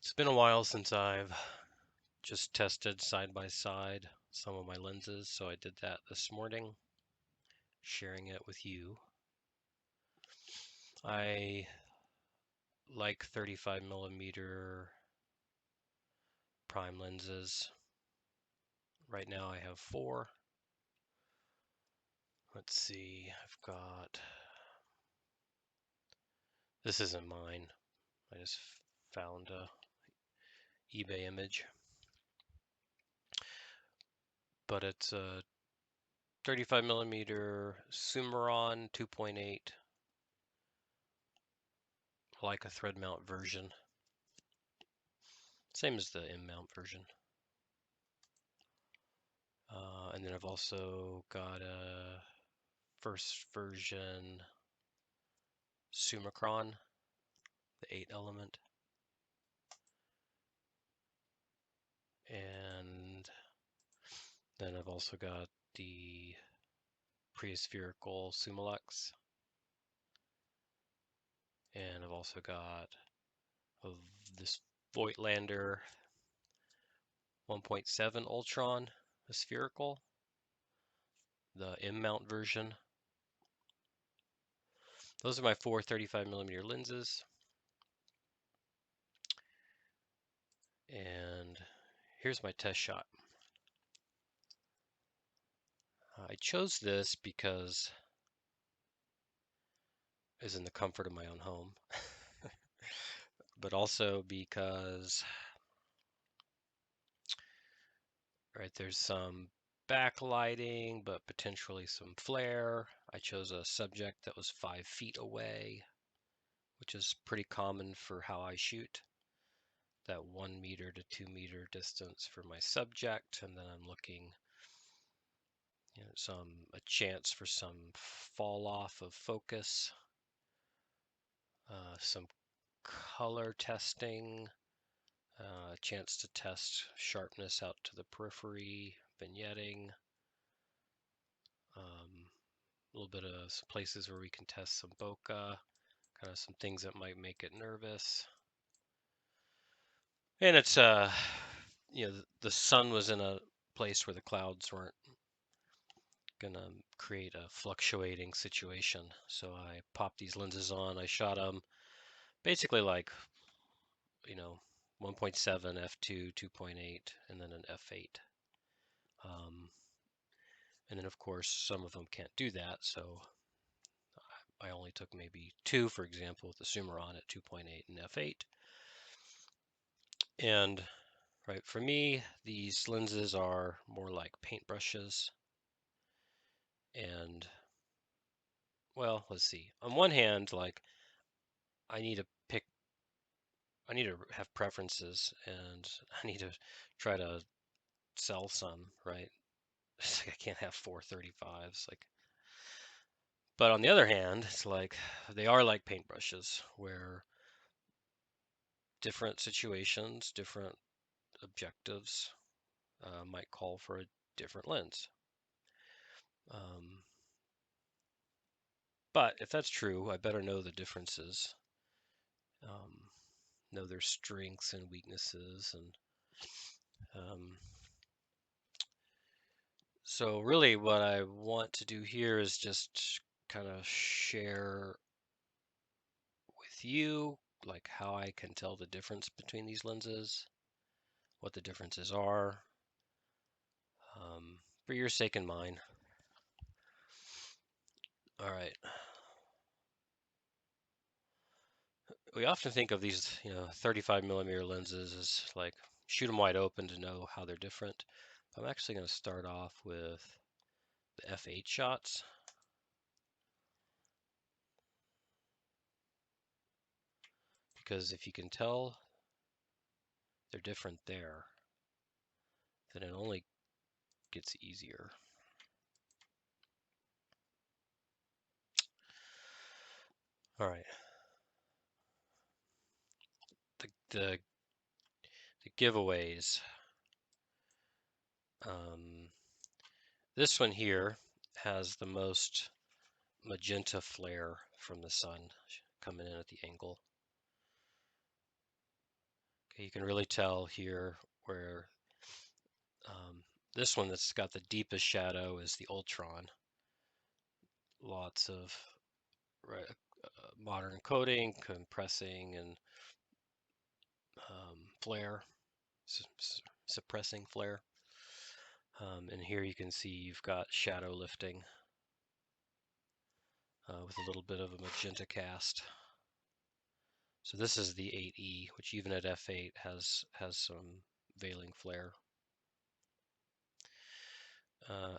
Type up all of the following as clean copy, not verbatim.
It's been a while since I've just tested side by side some of my lenses, so I did that this morning, sharing it with you. I like 35mm prime lenses. Right now I have 4. Let's see, I've got, this isn't mine. I just found a eBay image. But it's a 35mm Summaron 2.8 Leica thread mount version. Same as the M mount version. And then I've also got a first version Summicron, the 8-element. And then I've also got the pre-spherical Summilux. And I've also got this Voigtlander 1.7 Ultron, the spherical, the M mount version. Those are my 4 35mm lenses. And here's my test shot. I chose this because it's in the comfort of my own home, but also because there's some backlighting, but potentially some flare. I chose a subject that was 5 feet away, which is pretty common for how I shoot. That 1 meter to 2 meter distance for my subject, and then I'm looking, a chance for some fall off of focus, some color testing, a chance to test sharpness out to the periphery, vignetting, a little bit of some places where we can test some bokeh, kind of some things that might make it nervous. And it's, the sun was in a place where the clouds weren't gonna create a fluctuating situation. So I popped these lenses on, I shot them basically like, 1.7 f2, 2.8, and then an f8. And then of course some of them can't do that, so I only took maybe 2, for example, with the Summaron at 2.8 and f8. And for me, these lenses are more like paintbrushes. And well, let's see. On one hand, I need to have preferences, and I need to try to sell some, right? It's like I can't have 4 35s, but on the other hand, it's like they are like paintbrushes where different situations, different objectives might call for a different lens. But if that's true, I better know the differences, know their strengths and weaknesses, and so really what I want to do here is just kind of share with you how I can tell the difference between these lenses, what the differences are, for your sake and mine. All right. We often think of these, 35mm lenses as shoot them wide open to know how they're different. I'm actually going to start off with the f8 shots. Because if you can tell they're different there, then it only gets easier. All right. The giveaways. This one here has the most magenta flare from the sun coming in at the angle. Okay, you can really tell here where this one that's got the deepest shadow is the Ultron. Lots of modern coding, compressing, and flare, suppressing flare. And here you can see you've got shadow lifting with a little bit of a magenta cast. So this is the 8E, which even at f8 has some veiling flare.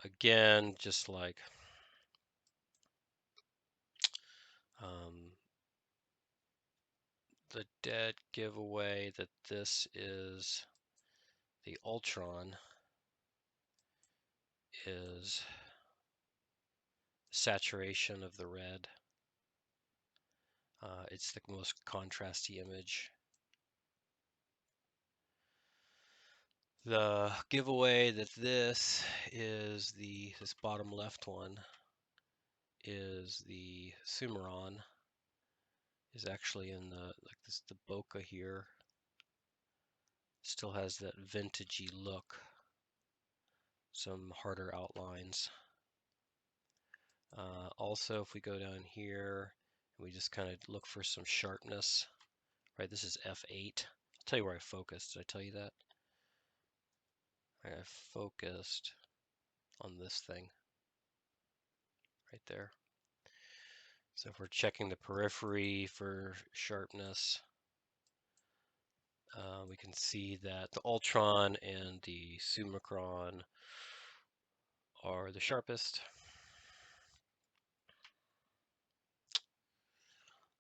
Again, just like the dead giveaway that this is the Ultron is saturation of the red. It's the most contrasty image. The giveaway that this is this bottom left one is the Summaron, is actually in the bokeh here. Still has that vintagey look. Some harder outlines. Also, if we go down here, we just kind of look for some sharpness. Right, this is f8. I'll tell you where I focused. Did I tell you that? Right, I focused on this thing right there. So if we're checking the periphery for sharpness, we can see that the Ultron and the Summicron are the sharpest.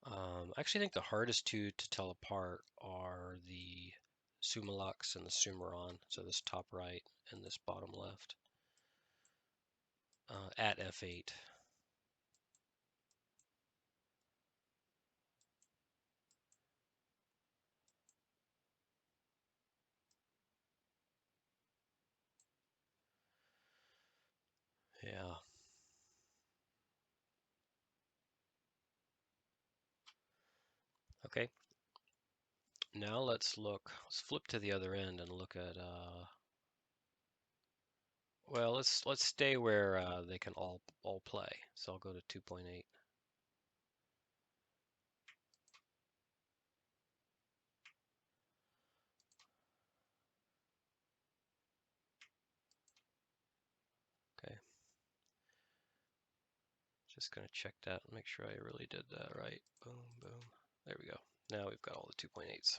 I actually think the hardest two to tell apart are the Summilux and the Summaron, so this top right and this bottom left, at f8. Yeah. Okay. Now let's flip to the other end and look at, well, let's stay where they can all play. So I'll go to 2.8. Okay. Just gonna check that and make sure I really did that right. Boom, boom. There we go. Now we've got all the 2.8s.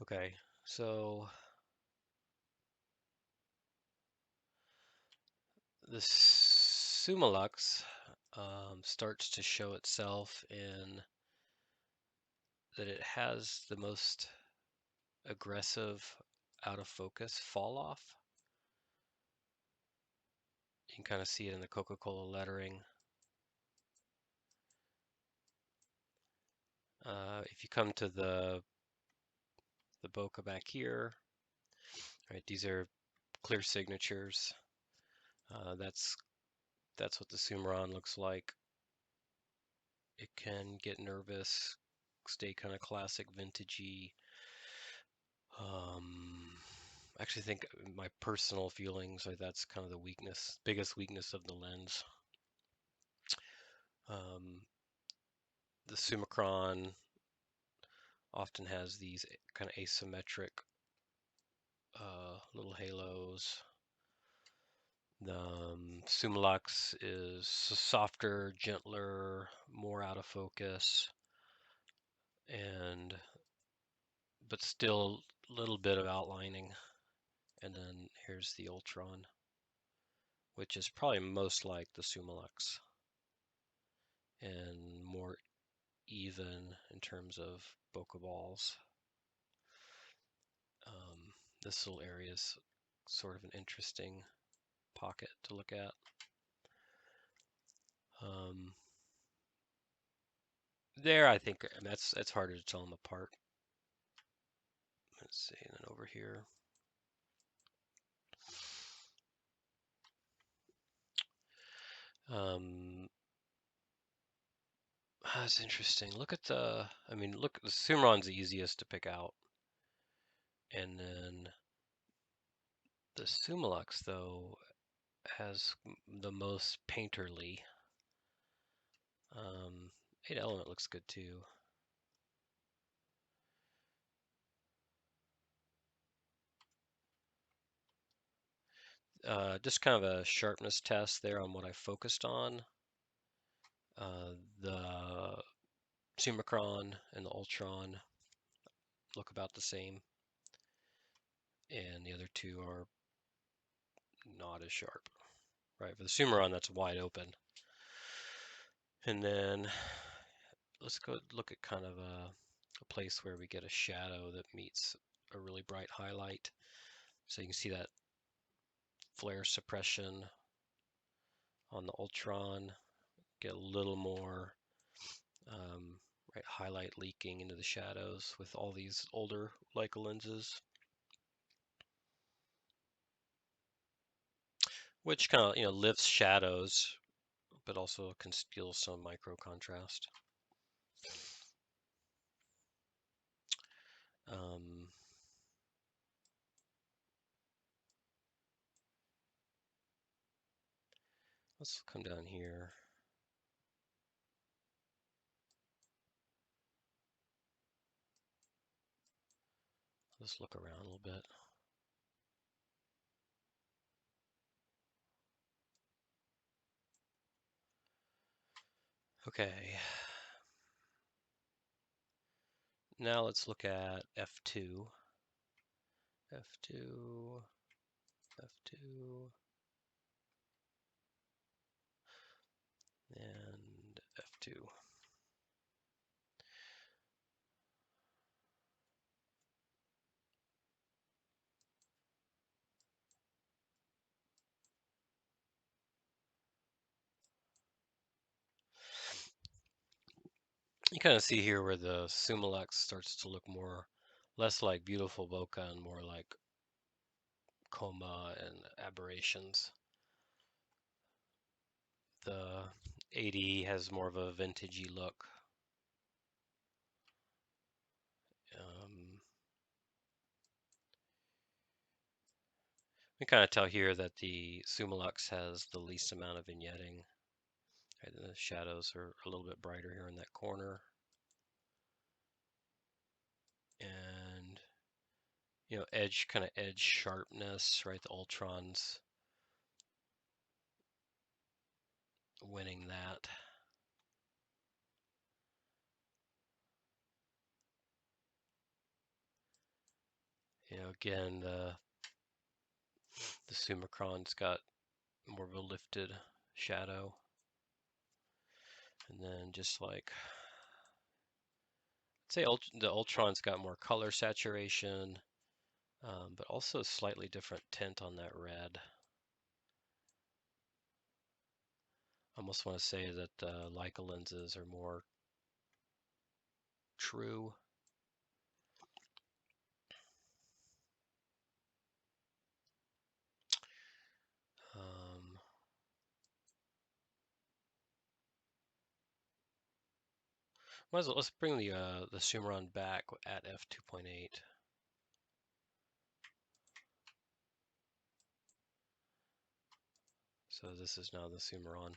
Okay, so the Summilux starts to show itself in that it has the most aggressive out of focus fall off. You can kind of see it in the Coca-Cola lettering. If you come to the bokeh back here, right? These are clear signatures. That's what the Summaron looks like. It can get nervous, stay kind of classic, vintagey. I actually think my personal feelings are that's kind of the biggest weakness of the lens. The Summicron often has these kind of asymmetric little halos. The Summilux is softer, gentler, more out of focus, but still a little bit of outlining. And then here's the Ultron, which is probably most like the Summilux and more even in terms of bokeh balls. This little area is sort of an interesting pocket to look at. There, I think that's harder to tell them apart. Let's see, and then over here. That's interesting. Look at the, I mean, look, the Summaron's the easiest to pick out. And then the Summilux, though, has the most painterly. 8 element looks good too. Just kind of a sharpness test there on what I focused on. The Summicron and the Ultron look about the same, and the other two are not as sharp. Right, for the Summaron, that's wide open. And then let's go look at kind of a place where we get a shadow that meets a really bright highlight. So you can see that flare suppression on the Ultron, get a little more right, highlight leaking into the shadows with all these older Leica lenses, which kind of lifts shadows, but also can steal some micro contrast. Um, let's come down here. Let's look around a little bit. Okay. Now let's look at F2. F2, F2, and F2. You kind of see here where the Summilux starts to look less like beautiful bokeh and more like coma and aberrations. The 80 has more of a vintagey look. We kind of tell here that the Summilux has the least amount of vignetting. Right, the shadows are a little bit brighter here in that corner. And edge sharpness, right? The Ultron's winning that. Again, the Summicron's got more of a lifted shadow. And then just like, I'd say the Ultron's got more color saturation, but also a slightly different tint on that red. I almost want to say that the Leica lenses are more true. Let's bring the Summaron back at f2.8. So this is now the Summaron.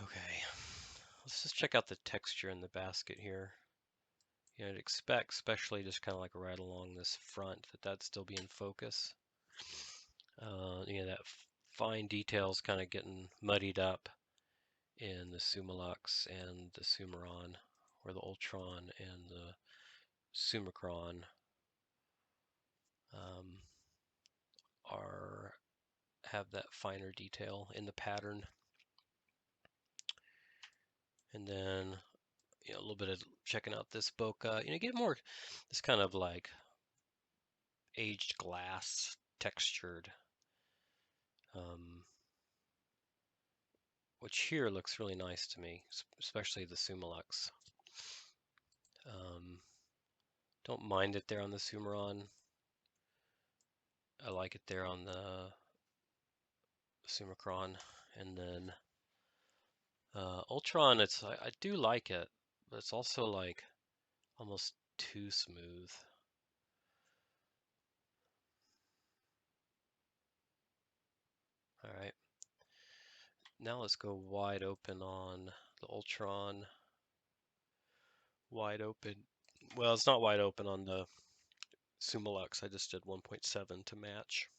Okay, let's just check out the texture in the basket here. I'd expect, especially just kind of like right along this front, that'd still be in focus. That fine details kind of getting muddied up in the Summilux and the Summaron, or the Ultron and the Summicron have that finer detail in the pattern. And then a little bit of checking out this bokeh. Get more this kind of like aged glass textured, which here looks really nice to me, especially the Summilux. Don't mind it there on the Summaron. I like it there on the Summicron. And then Ultron, I do like it, but it's also like almost too smooth. All right. Now let's go wide open on the Ultron. Wide open. Well, it's not wide open on the Summilux. I just did 1.7 to match.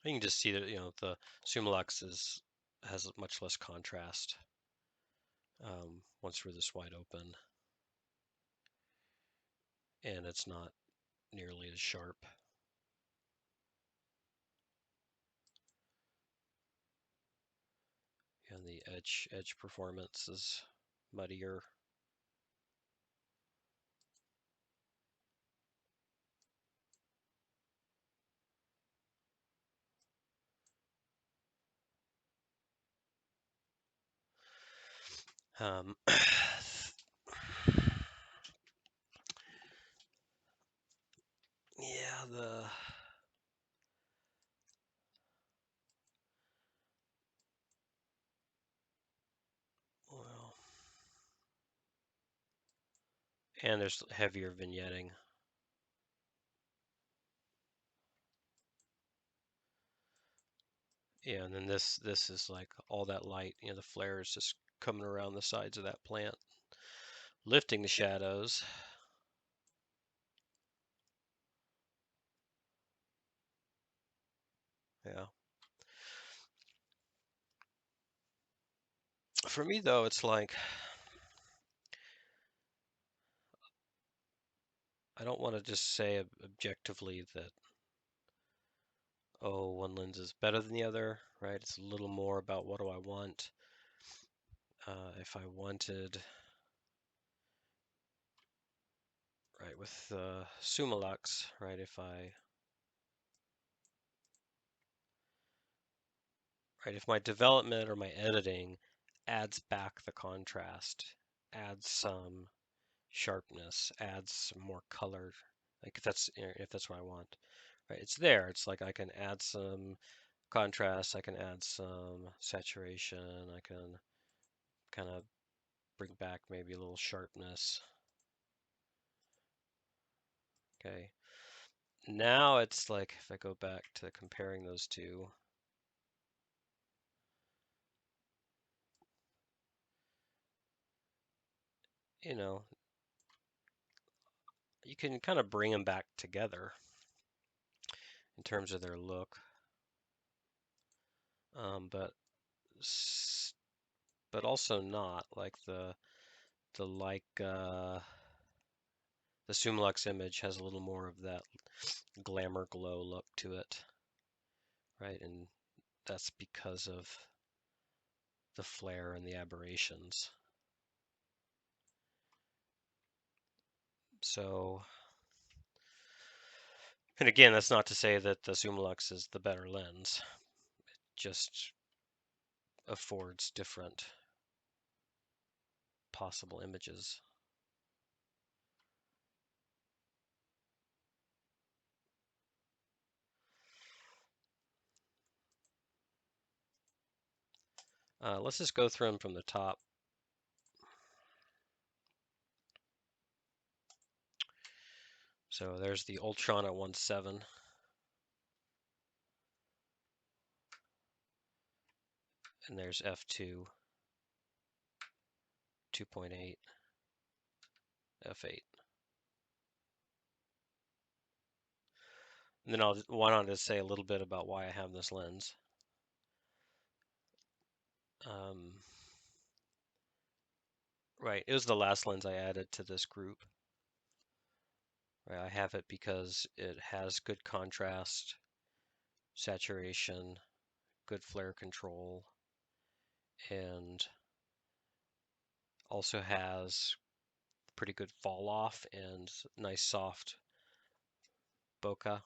You can just see that, the Summilux has much less contrast once we're this wide open, and it's not nearly as sharp. And the edge performance is muddier. Yeah, well, and there's heavier vignetting. Yeah, and then this is like all that light, the flare is just coming around the sides of that plant, lifting the shadows. Yeah. For me though, it's like I don't want to just say objectively that, oh, one lens is better than the other, right? It's a little more about what do I want. If I wanted, right, with Summilux, right, if my development or my editing adds back the contrast, adds some sharpness, adds some more color, like if that's what I want, right? It's there. It's like I can add some contrast, I can add some saturation, I can kind of bring back maybe a little sharpness. Okay. Now it's like if I go back to comparing those two, you know, you can kind of bring them back together in terms of their look, but also not like the Summilux image has a little more of that glamour glow look to it, right? And that's because of the flare and the aberrations. So, and again, that's not to say that the Summilux is the better lens. It just affords different possible images. Let's just go through them from the top. So there's the Ultron at 1.7. And there's f2, 2.8, f8. And then I'll why not just say a little bit about why I have this lens. Right, it was the last lens I added to this group. Right, I have it because it has good contrast, saturation, good flare control, and also has pretty good fall off and nice soft bokeh.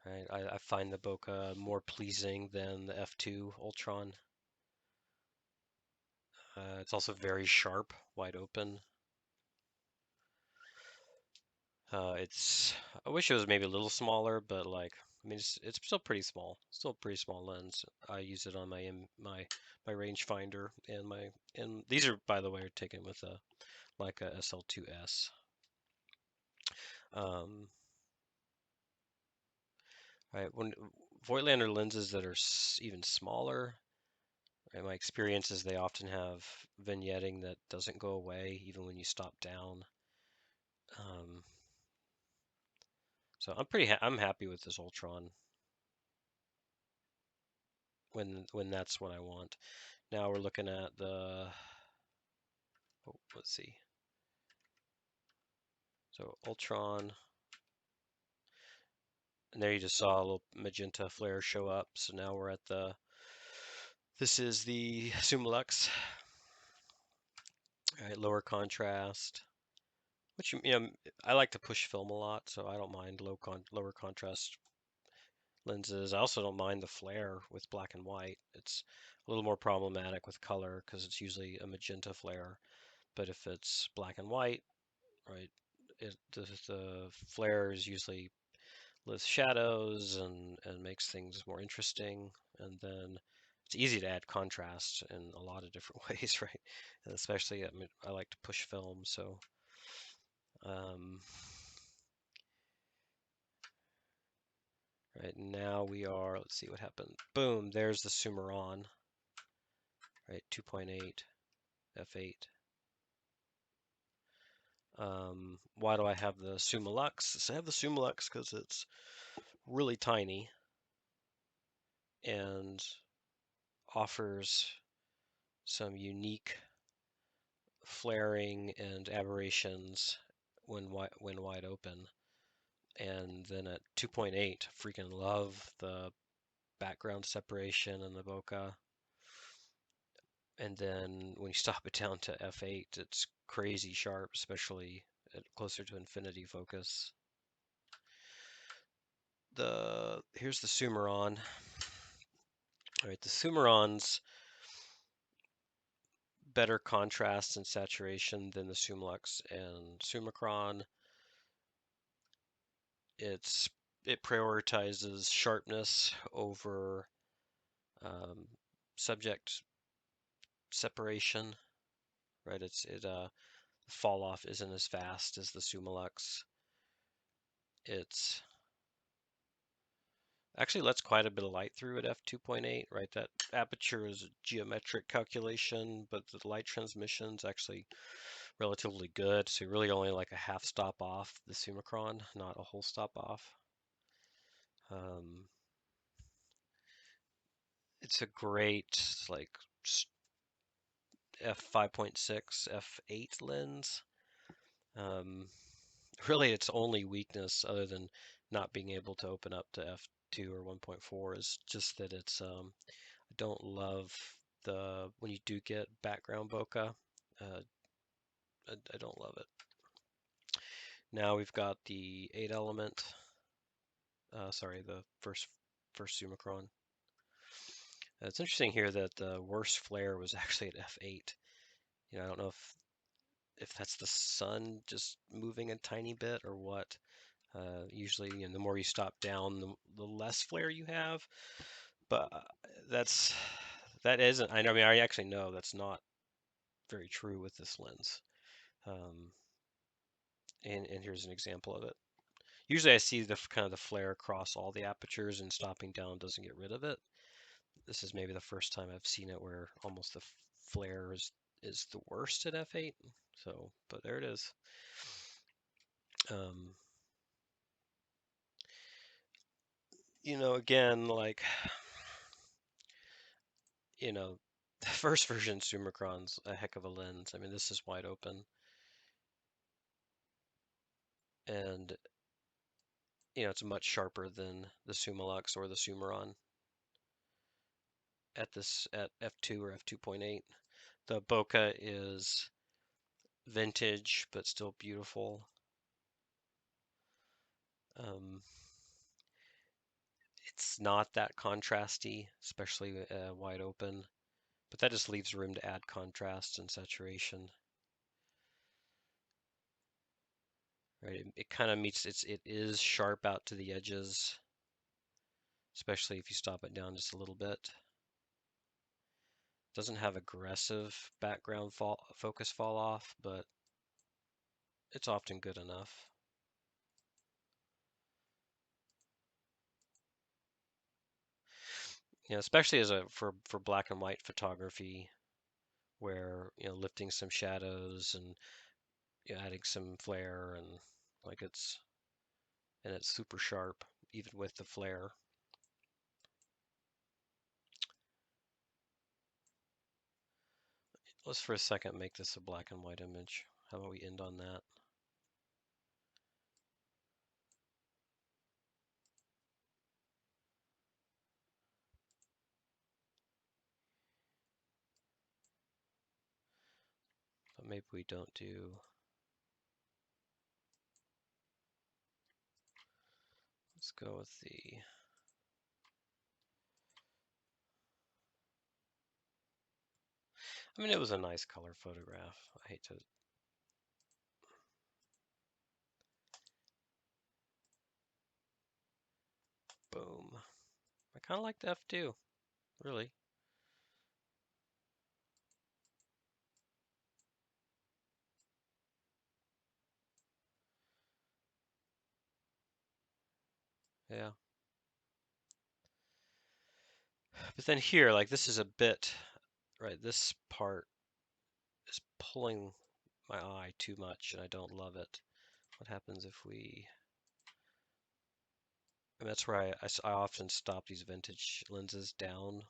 Right, I find the bokeh more pleasing than the f2 Ultron. It's also very sharp, wide open. I wish it was maybe a little smaller, but like, I mean, it's still pretty small. Still a pretty small lens. I use it on my rangefinder and these are, by the way, are taken with a Leica SL2S. Um, right, when Voigtlander lenses that are even smaller, right, my experience is they often have vignetting that doesn't go away even when you stop down. Um, so I'm happy with this Ultron when that's what I want. Now we're looking at the, oh, let's see. So Ultron, and there you just saw a little magenta flare show up. So now we're at this is the Summilux, right, lower contrast, which, I like to push film a lot, so I don't mind lower contrast lenses. I also don't mind the flare with black and white. It's a little more problematic with color because it's usually a magenta flare. But if it's black and white, right, the flare is usually with shadows and makes things more interesting. And then it's easy to add contrast in a lot of different ways, right? And especially, I mean, I like to push film, so um, right now we are, let's see what happened. Boom, there's the Summaron, right? 2.8 f8. Why do I have the Summilux? So I have the Summilux because it's really tiny and offers some unique flaring and aberrations when wide open. And then at 2.8, freaking love the background separation and the bokeh. And then when you stop it down to f8, it's crazy sharp, especially at closer to infinity focus. Here's the Summaron. All right, the Summaron's better contrast and saturation than the Summilux and Summicron. It prioritizes sharpness over subject separation, right? Fall off isn't as fast as the Summilux. It's actually lets quite a bit of light through at f2.8, right? That aperture is a geometric calculation, but the light transmission is actually relatively good. So really only like a half stop off the Summicron, not a whole stop off. It's a great like f5.6, f8 lens. Really, its only weakness, other than not being able to open up to f2 or 1.4, is just that it's I don't love when you do get background bokeh. I don't love it. Now we've got the 8 element. Sorry, the first Summicron. It's interesting here that the worst flare was actually at f8. I don't know if that's the sun just moving a tiny bit or what. Usually, the more you stop down, the less flare you have. But that isn't. I mean, I actually know that's not very true with this lens. And here's an example of it. Usually, I see the kind of the flare across all the apertures, and stopping down doesn't get rid of it. This is maybe the first time I've seen it where almost the flare is the worst at f8. So, but there it is. Again, like, the first version Summicron's a heck of a lens. I mean, this is wide open. And, it's much sharper than the Summilux or the Summaron at f2 or f2.8. The bokeh is vintage, but still beautiful. It's not that contrasty, especially wide open. but that just leaves room to add contrast and saturation. Right, it kind of meets, it is sharp out to the edges, especially if you stop it down just a little bit. Doesn't have aggressive background focus fall off, but it's often good enough. Especially as for black and white photography, where lifting some shadows and adding some flare, and like it's super sharp even with the flare. Let's for a second make this a black and white image. How about we end on that? But maybe we don't do. Let's go with the. I mean, it was a nice color photograph. I hate to. Boom. I kind of like the F2, really. Yeah. But then here, like this is a bit, right? This part is pulling my eye too much, and I don't love it. What happens if we? And that's where I often stop these vintage lenses down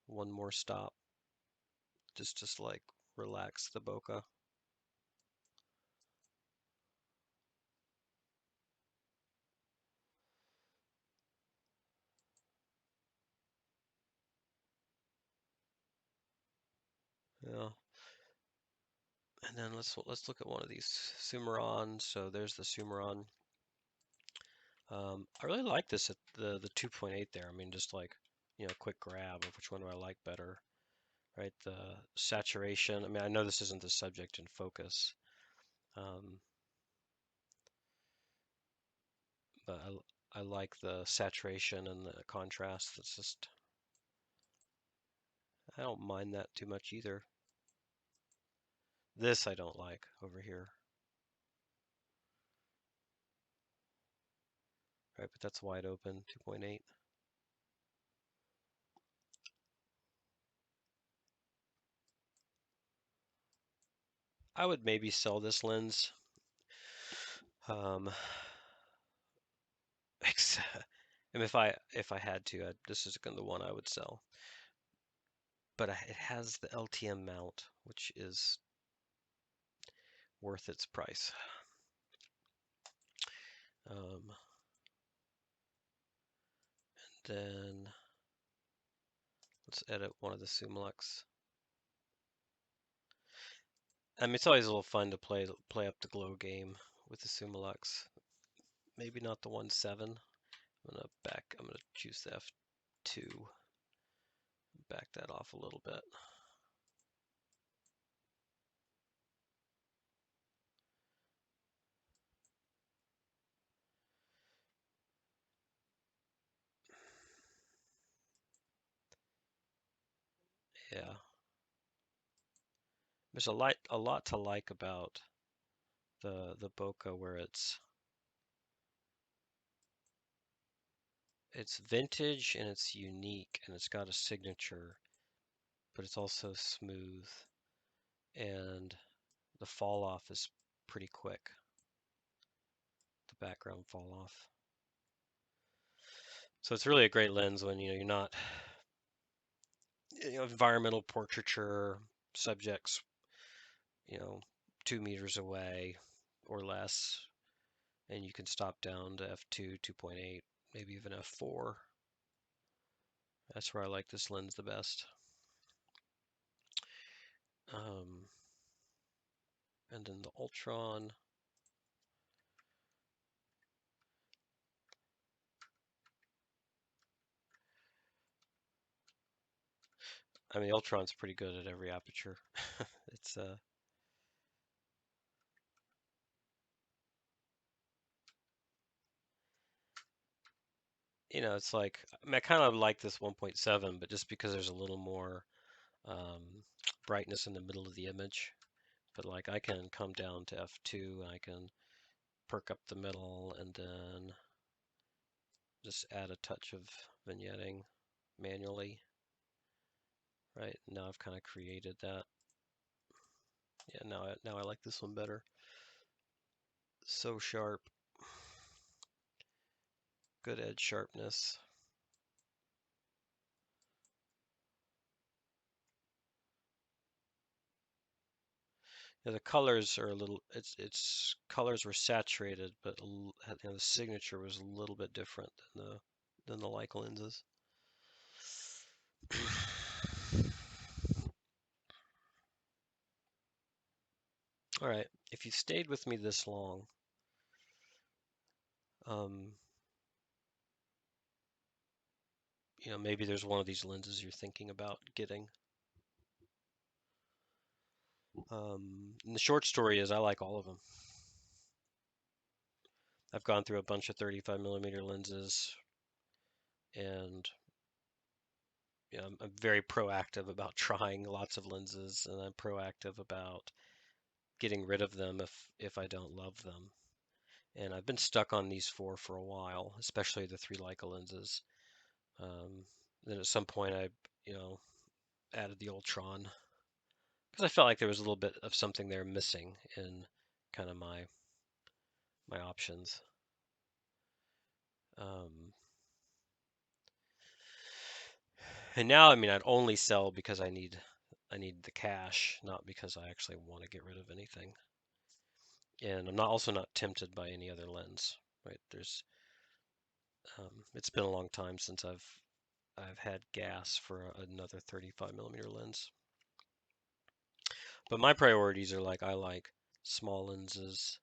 one more stop, just like relax the bokeh. Yeah. And then let's look at one of these Summaron. So there's the Summaron. I really like this at the 2.8 there. I mean, just like quick grab of which one do I like better, right? The saturation. I mean, I know this isn't the subject in focus, but I like the saturation and the contrast. It's just I don't mind that too much either. This I don't like over here. Right, but that's wide open, 2.8. I would maybe sell this lens. And if I had to, this is the one I would sell. But it has the LTM mount, which is worth its price. And then let's edit one of the Summilux. I mean, it's always a little fun to play up the glow game with the Summilux. Maybe not the 1.7. I'm gonna choose the F2. Back that off a little bit. Yeah. There's a lot to like about the bokeh, where it's vintage and it's unique and it's got a signature, but it's also smooth, and the fall off is pretty quick. The background fall off. So it's really a great lens when you're not environmental portraiture subjects 2 meters away or less, and you can stop down to f2, 2.8, maybe even f4. That's where I like this lens the best. And then the Ultron. I mean, Ultron's pretty good at every aperture. It's it's like, I mean, I kind of like this 1.7, but just because there's a little more um, brightness in the middle of the image. But like, I can come down to f2 and I can perk up the middle and then just add a touch of vignetting manually. Right, now I've kind of created that. Yeah, now I like this one better. So sharp, good edge sharpness. Yeah, the colors are a little. Its colors were saturated, but the signature was a little bit different than the Leica lenses. All right, if you stayed with me this long, um, maybe there's one of these lenses you're thinking about getting. And the short story is I like all of them. I've gone through a bunch of 35 millimeter lenses, and I'm very proactive about trying lots of lenses, and I'm proactive about getting rid of them if I don't love them. And I've been stuck on these four for a while, especially the three Leica lenses. Um, then at some point I added the Ultron because I felt like there was a little bit of something there missing in kind of my options. Um, and now, I mean, I'd only sell because I need the cash, not because I actually want to get rid of anything. And I'm also not tempted by any other lens, right? It's been a long time since I've had gas for another 35 millimeter lens. But my priorities are like, I like small lenses.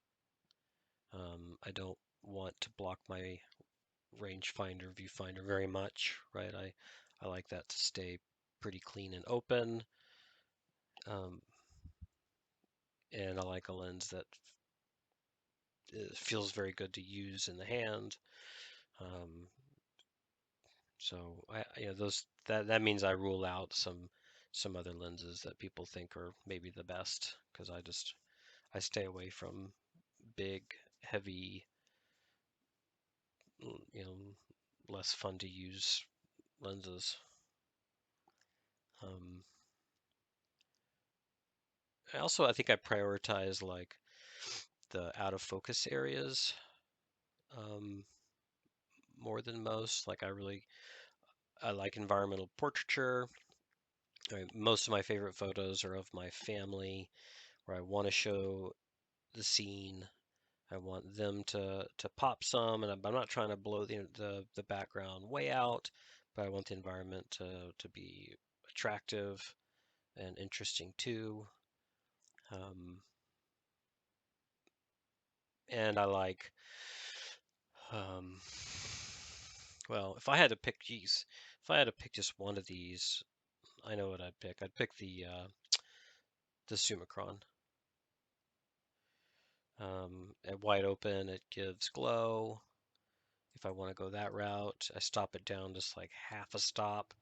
I don't want to block my rangefinder, viewfinder very much, right? I like that to stay pretty clean and open. Um, and I like a lens that feels very good to use in the hand. Um, so that means I rule out some other lenses that people think are maybe the best because I stay away from big, heavy, you know, less fun to use lenses. Um, I think I prioritize like the out of focus areas um, more than most. Like I like environmental portraiture. Most of my favorite photos are of my family, where I want to show the scene. I want them to pop some, and I'm not trying to blow the background way out, but I want the environment to be attractive and interesting too. Um, and I like, um, well, if I had to pick, geez, if I had to pick just one of these, I know what I'd pick. I'd pick the Summicron. At wide open, it gives glow. If I want to go that route, I stop it down just like half a stop.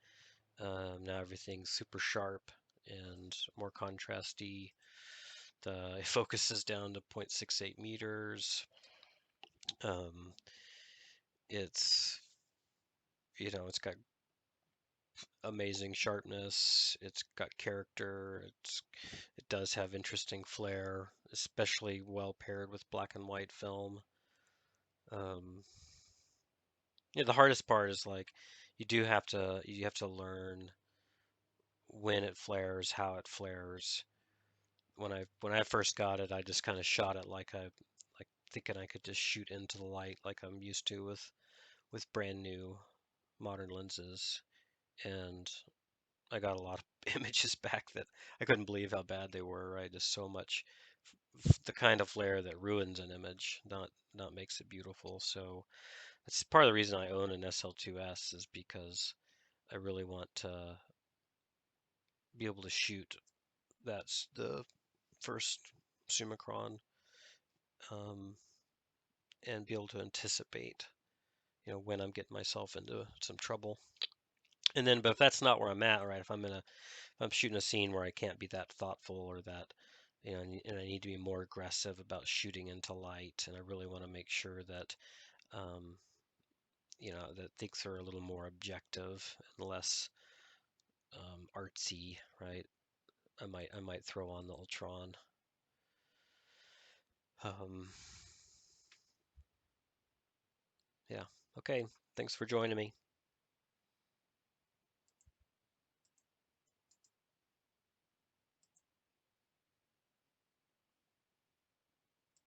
Now everything's super sharp and more contrasty. It focuses down to 0.68 meters. Um, it's it's got amazing sharpness. It's got character. It does have interesting flair, especially well paired with black and white film. Um, the hardest part is like you have to learn when it flares, how it flares. When I first got it, I just kind of shot it like thinking I could just shoot into the light like I'm used to with brand new modern lenses, and I got a lot of images back that I couldn't believe how bad they were, right? Just so much the kind of flare that ruins an image, not makes it beautiful. So that's part of the reason I own an SL2S is because I really want to be able to shoot that's the first Summicron, and be able to anticipate, when I'm getting myself into some trouble. And then, but if that's not where I'm at, right? If I'm shooting a scene where I can't be that thoughtful, or that, and I need to be more aggressive about shooting into light, and I really want to make sure that, um, that things are a little more objective and less artsy, right? I might throw on the Ultron. Yeah. Okay. Thanks for joining me.